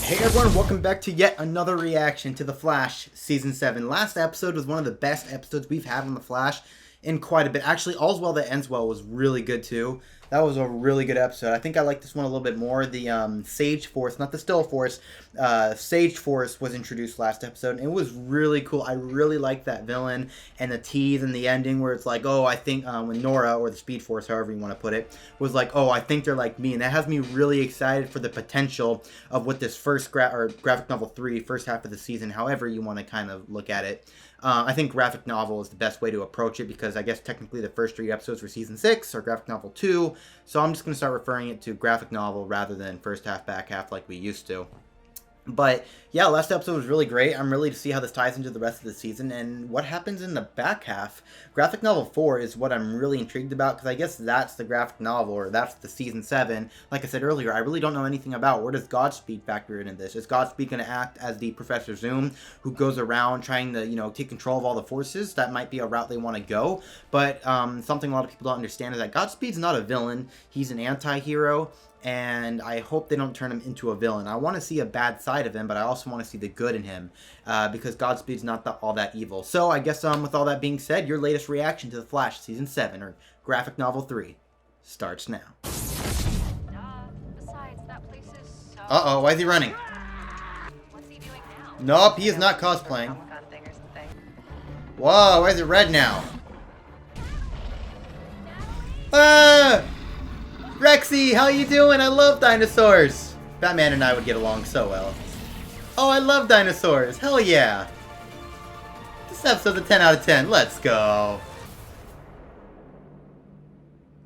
Hey everyone, welcome back to yet another reaction to The Flash Season 7. Last episode was one of the best episodes we've had on The Flash in quite a bit. Actually, All's Well That Ends Well was really good too. That was a really good episode. I think I like this one a little bit more. The Sage Force, not the Still Force, Sage Force was introduced last episode, and it was really cool. I really liked that villain and the tease and the ending where it's like, oh, I think when Nora, or the Speed Force, however you want to put it, was like, oh, I think they're like me, and that has me really excited for the potential of what this first graphic novel 3, first half of the season, however you want to kind of look at it. I think graphic novel is the best way to approach it because I guess technically the first 3 episodes were Season 6 or graphic novel 2, so I'm just going to start referring it to graphic novel rather than first half, back half like we used to. But yeah, last episode was really great. I'm really to see how this ties into the rest of the season and what happens in the back half. Graphic novel 4 is what I'm really intrigued about because I guess that's the graphic novel, or that's the Season 7. Like I said earlier, I really don't know anything about where does Godspeed factor into this. Is Godspeed going to act as the Professor Zoom who goes around trying to, you know, take control of all the forces? That might be a route they want to go. But something a lot of people don't understand is that Godspeed's not a villain. He's an anti-hero. And I hope they don't turn him into a villain. I want to see a bad side of him, but I also want to see the good in him, because Godspeed's not all that evil. So I guess with all that being said, your latest reaction to The Flash Season 7, or Graphic Novel 3, starts now. Uh-oh, why is he running? What's he doing now? Nope, he is not cosplaying. Whoa, why is it red now? Ah! Rexy, how you doing? I love dinosaurs. Batman and I would get along so well. Oh, I love dinosaurs. Hell yeah. This episode's a 10 out of 10. Let's go.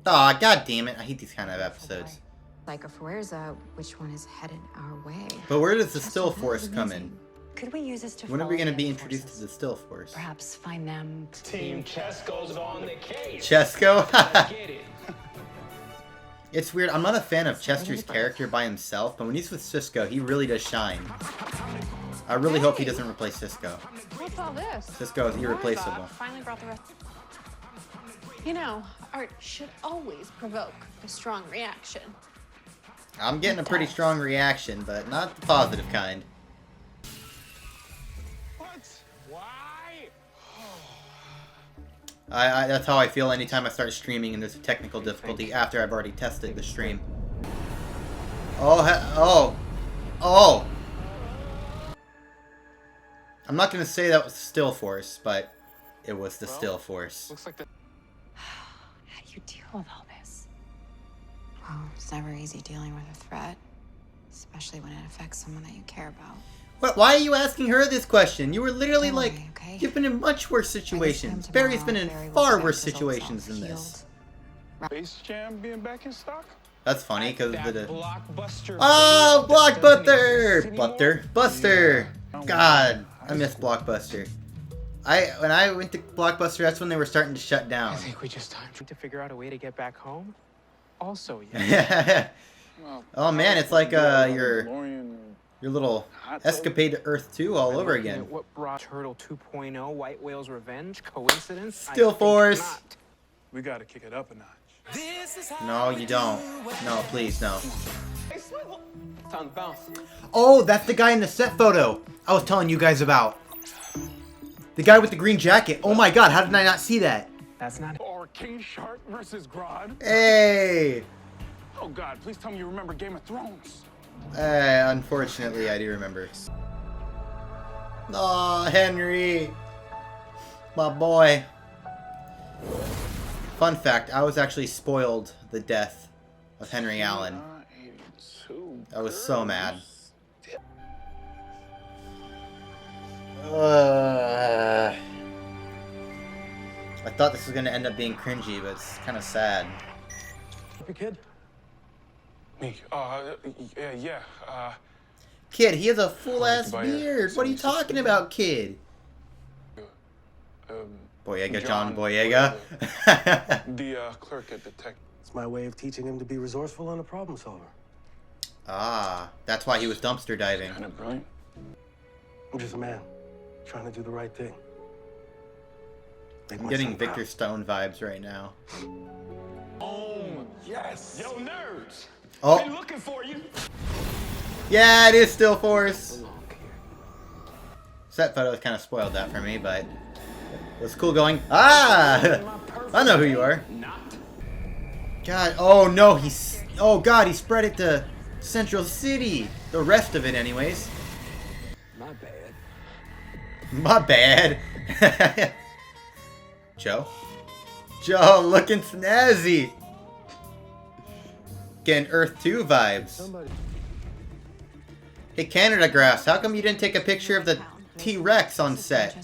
Aw, god damn it. I hate these kind of episodes. Like a Fuerza, which one is headed our way? But where does the Still Force come in? Could we use this to When are we going to be introduced to the Still Force? Perhaps find them. Team Cisco's on the case. Cisco? Get it. It's weird. I'm not a fan of Chester's character by himself, but when he's with Cisco, he really does shine. I really hope he doesn't replace Cisco. What's all this? Cisco is irreplaceable. Finally brought the rest. You know, art should always provoke a strong reaction. I'm getting a pretty strong reaction, but not the positive kind. What? Why? That's how I feel anytime I start streaming and there's a technical difficulty after I've already tested the stream. Oh. I'm not going to say that was the Still Force, but it was the Still Force. Looks like the How do you deal with all this? Well, it's never easy dealing with a threat, especially when it affects someone that you care about. What? Why are you asking her this question? You were literally, Don't like, worry, okay? you've been in much worse situations. Barry's been in far worse situations than this. Space Jam being back in stock? That's funny, because That the... blockbuster. Oh, that doesn't Blockbuster! exist Buster! God, I miss Blockbuster. When I went to Blockbuster, that's when they were starting to shut down. I think we just time to figure out a way to get back home. Also, yeah. Well, Oh man, it's like your DeLorean. little escapade to Earth 2 all over again. What brought Turtle 2.0, White Whale's Revenge? Coincidence? Still I think Force. not. We gotta kick it up a notch. No, you don't. No, please, no. Time to bounce. Oh, that's the guy in the set photo I was telling you guys about. The guy with the green jacket. Oh my god, how did I not see that? That's not Or King Shark versus Grodd. Hey! Oh God, please tell me you remember Game of Thrones. Unfortunately, I do remember. Aw, Henry. My boy. Fun fact, I was actually spoiled the death of Henry Allen. I was so mad. I thought this was going to end up being cringy, but it's kind of sad. You kid? Me? Yeah. Kid, he has a full-ass Buy a beard. What are you 76 talking about, kid? Boyega, John Boyega. The clerk at the tech. It's my way of teaching him to be resourceful and a problem solver. Ah, that's why he was dumpster diving. Kind of brilliant. I'm just a man, trying to do the right thing. Make I'm my getting son Victor proud. Stone vibes right now. Yes. Yo, nerds. Oh. Been looking for you. Yeah, it is still Force. Set photos kind of spoiled that for me, but it was cool going. Ah! I know who you are. God, oh no, oh God, he spread it to Central City. The rest of it, anyways. My bad. My bad. Joe? Joe, looking snazzy. Getting Earth 2 vibes. Hey, Canadagraphs, how come you didn't take a picture of the T-Rex on set?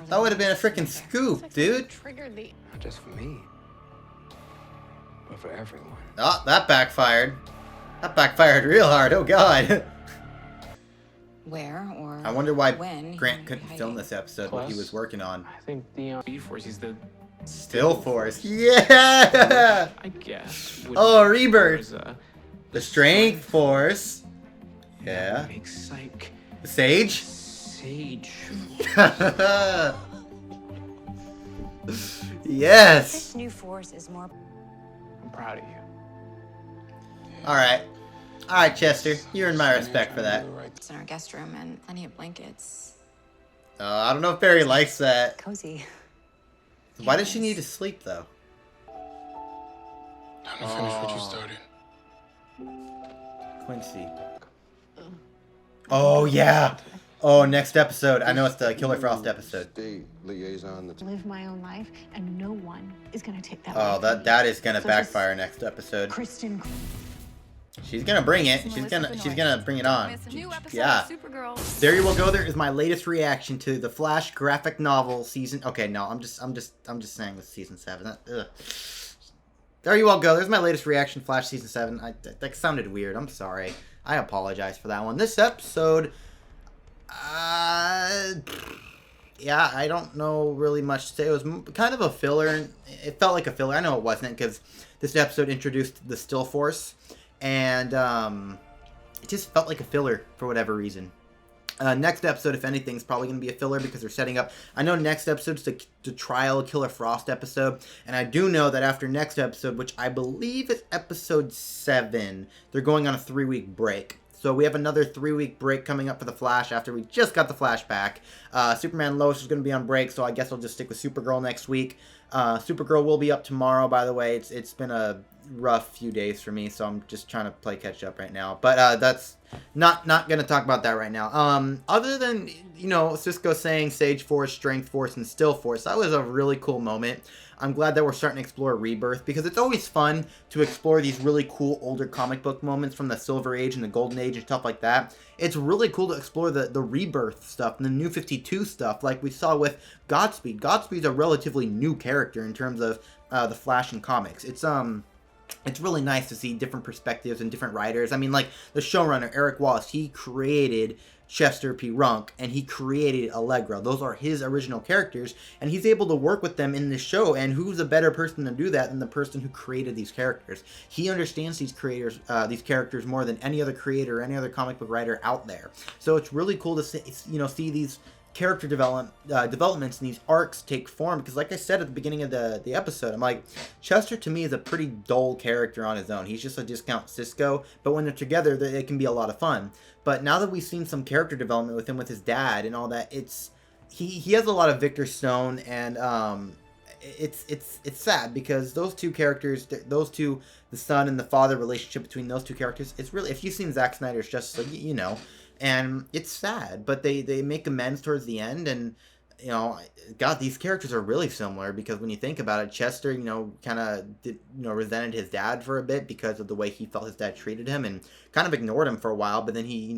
That would have been a freaking scoop, dude. Triggered the Not just for me, but for everyone. Oh, that backfired. That backfired real hard. Oh, God. Where or I wonder why when Grant couldn't film this episode, what he Plus, was working on. I think the B-Force is the Still Force. Yeah! I guess. would Oh, make Rebirth. Force, The Strength Force. Yeah. Make psych. The Sage? Sage. Yes! This new force is more. I'm proud of you. Alright. Alright, Chester. You earned my respect for that. It's in our guest room and plenty of blankets. I don't know if Barry likes that. Cozy. Why does she need to sleep, though? Time to finish what you started. Quincy. Oh, yeah! Oh, next episode. I know it's the Killer Frost episode. State liaison. live my own life, and no one is gonna take that. Oh, away from me. that is gonna So backfire next episode. Kristen. She's gonna bring it. She's gonna bring it on. New episode Yeah. of Supergirl. There you will go. There is my latest reaction to the Flash graphic novel season. Okay, no, I'm just saying this season 7. Ugh. There you all go. There's my latest reaction, Flash season 7. That sounded weird. I'm sorry. I apologize for that one. This episode, yeah, I don't know really much to say. It was kind of a filler. It felt like a filler. I know it wasn't because this episode introduced the Still Force, and it just felt like a filler for whatever reason. Next episode, if anything, is probably going to be a filler because they're setting up. I know next episode's the Trial Killer Frost episode, and I do know that after next episode, which I believe is episode 7, they're going on a 3-week break. So we have another 3-week break coming up for the Flash after we just got the Flash back. Superman and Lois is going to be on break, so I guess I'll just stick with Supergirl next week. Supergirl will be up tomorrow, by the way. It's been a rough few days for me, so I'm just trying to play catch up right now. But that's not going to talk about that right now. Other than, you know, Cisco saying Sage Force, Strength Force, and Still Force, that was a really cool moment. I'm glad that we're starting to explore Rebirth, because it's always fun to explore these really cool older comic book moments from the Silver Age and the Golden Age and stuff like that. It's really cool to explore the Rebirth stuff and the New 52 stuff, like we saw with Godspeed. Godspeed's a relatively new character in terms of the Flash in comics. It's really nice to see different perspectives and different writers. I mean, like, the showrunner, Eric Wallace, he created Chester P. Runk, and he created Allegra. Those are his original characters, and he's able to work with them in this show, and who's a better person to do that than the person who created these characters? He understands these characters more than any other creator or any other comic book writer out there. So it's really cool to see these character developments and these arcs take form, because like I said at the beginning of the episode, I'm like, Chester to me is a pretty dull character on his own. He's just a discount Cisco, but when they're together, it can be a lot of fun. But now that we've seen some character development with him, with his dad and all that, he has a lot of Victor Stone, and it's sad because those two characters, the son and the father relationship between those two characters, it's really, if you've seen Zack Snyder's Justice League, you know. And it's sad, but they make amends towards the end, and, you know, God, these characters are really similar, because when you think about it, Chester, you know, kind of, resented his dad for a bit because of the way he felt his dad treated him, and kind of ignored him for a while, but then he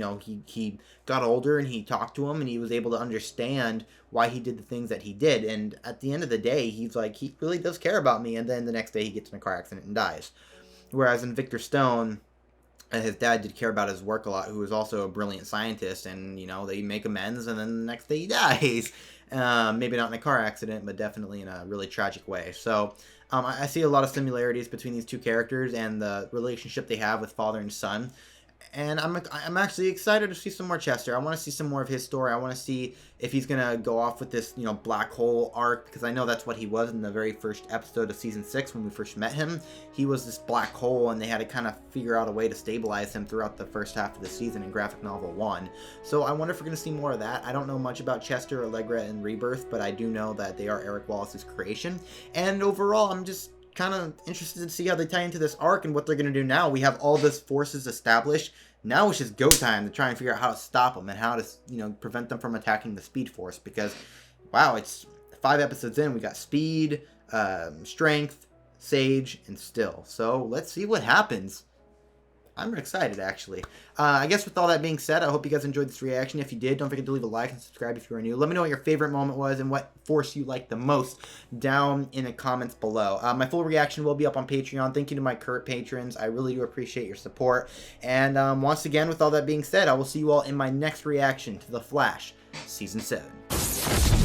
got older, and he talked to him, and he was able to understand why he did the things that he did, and at the end of the day, he's like, he really does care about me, and then the next day he gets in a car accident and dies. Whereas in Victor Stone, his dad did care about his work a lot, who was also a brilliant scientist, and, you know, they make amends, and then the next day he dies. Maybe not in a car accident, but definitely in a really tragic way. So I see a lot of similarities between these two characters and the relationship they have with father and son. And I'm actually excited to see some more Chester. I want to see some more of his story. I want to see if he's going to go off with this, black hole arc, because I know that's what he was in the very first episode of season 6 when we first met him. He was this black hole, and they had to kind of figure out a way to stabilize him throughout the first half of the season in graphic novel 1. So I wonder if we're going to see more of that. I don't know much about Chester, Allegra, and Rebirth, but I do know that they are Eric Wallace's creation. And overall, I'm just kind of interested to see how they tie into this arc and what they're going to do now. We have all this forces established. Now it's just go time to try and figure out how to stop them and how to, prevent them from attacking the Speed Force, because, wow, it's 5 episodes in. We got Speed, Strength, Sage, and Still. So let's see what happens. I'm excited, actually. I guess with all that being said, I hope you guys enjoyed this reaction. If you did, don't forget to leave a like and subscribe if you are new. Let me know what your favorite moment was and what force you liked the most down in the comments below. My full reaction will be up on Patreon. Thank you to my current patrons. I really do appreciate your support. And once again, with all that being said, I will see you all in my next reaction to The Flash Season 7.